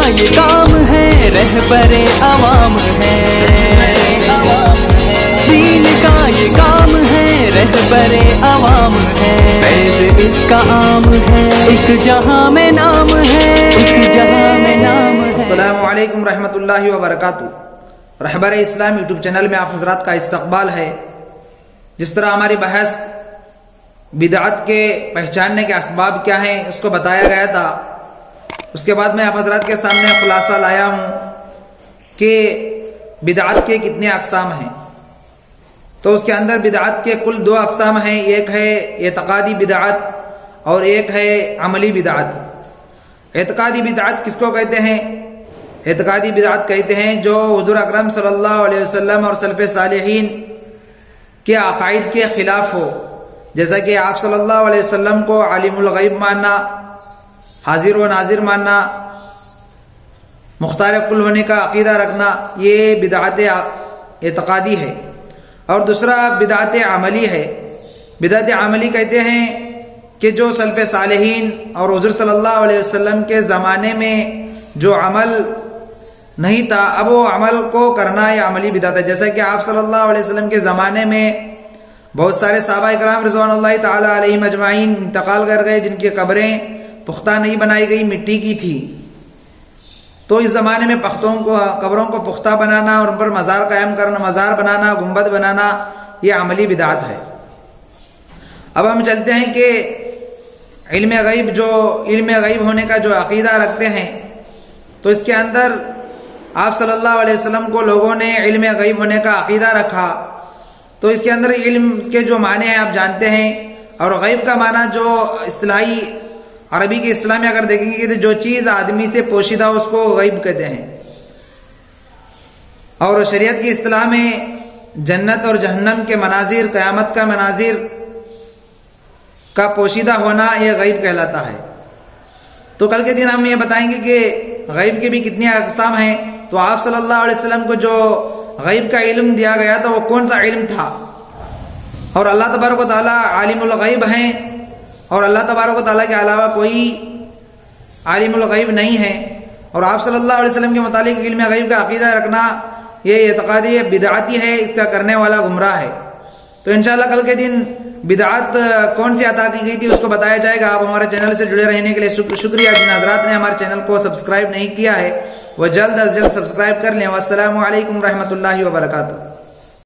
ये काम है, रहबरे अवाम है। दीन का ये काम है, रहबरे अवाम है। फैज़ इसका आम है, एक जहां में नाम है, एक जहां में नाम है। अस्सलामु अलैकुम रहमतुल्लाहि व बरकातुहू। रहबरे इस्लाम यूट्यूब चैनल में आप हजरात का इस्तकबाल है। जिस तरह हमारी बहस बिदअत के पहचानने के असबाब क्या हैं उसको बताया गया था, उसके बाद मैं आप हजरात के सामने खुलासा लाया हूँ कि बिदअत के कितने अक़साम हैं। तो उसके अंदर बिदअत के कुल दो अक़साम हैं, एक है एतक़ादी बिदअत और एक है अमली बिदअत। एतक़ादी बिदअत किसको कहते हैं? एतक़ादी बिदअत कहते हैं जो हुज़ूर अकरम सल्लल्लाहु अलैहि वसल्लम और सल्फ़े सालिहीन के अक़ाइद के ख़िलाफ़ हो। जैसा कि आप सल्लल्लाहु अलैहि वसल्लम को आलिमुल ग़ैब मानना, हाजिर व नाजिर मानना, मुख्तार कुल होने का अक़ीदा रखना, ये बिदअत एतक़ादी है। और दूसरा बिदअत अमली है। बिदअत अमली कहते हैं कि जो सल्फ़े सालिहीन और हुज़ूर सल्लल्लाहु अलैहि वसल्लम के ज़माने में जो अमल नहीं था, अब वो अमल को करना ये अमली बिदअत है। जैसा कि आप सल्लल्लाहु अलैहि वसल्लम के ज़माने में बहुत सारे सहाबा इकराम रिज़वानुल्लाहि तआला अलैहिम अजमाइन इंतकाल कर गए, जिनकी कब्रें पुख्ता नहीं बनाई गई, मिट्टी की थी। तो इस ज़माने में कब्रों को पुख्ता बनाना और उन पर मज़ार कायम करना, मज़ार बनाना, गुंबद बनाना, ये अमली बिदअत है। अब हम चलते हैं कि इल्म ग़ैब होने का जो अक़ीदा रखते हैं, तो इसके अंदर आप सल्लल्लाहु अलैहि वसल्लम को लोगों ने इल्म ग़ैब होने का अक़ीदा रखा। तो इसके अंदर इल्म के जो माने हैं आप जानते हैं, और ग़ैब का माना जो इस्तिलाही अरबी के इस्तिलाह में अगर देखेंगे तो जो चीज़ आदमी से पोशीदा उसको ग़ैब कहते हैं। और शरीयत की इस्तिलाह में जन्नत और जहन्नम के मनाजिर, क़यामत का मनाजिर का पोशीदा होना यह ग़ैब कहलाता है। तो कल के दिन हम ये बताएंगे कि ग़ैब के भी कितने अक़साम हैं। तो आप सल्लल्लाहु अलैहि वसल्लम को जो ग़ैब का इल्म दिया गया था वो कौन सा इल्म था? और अल्लाह तबारक व तआला आलिमुल ग़ैब हैं, और अल्लाह तबारक व तआला के अलावा कोई आलिमुल ग़ैब नहीं है। और आप सल्लल्लाहु अलैहि वसल्लम के मुतालिक इल्म ग़ैब का अक़ीदा रखना ये एतक़ादी बिदअती है, इसका करने वाला गुमराह है। तो इंशाअल्लाह कल के दिन बिदअत कौन सी अता की गई थी उसको बताया जाएगा। आप हमारे चैनल से जुड़े रहने के लिए शुक्रिया। जिन हज़रात ने हमारे चैनल को सब्सक्राइब नहीं किया है वह जल्द अज जल्द सब्सक्राइब कर लें। वस्सलामु अलैकुम रहमतुल्लाहि व बरकातुहू।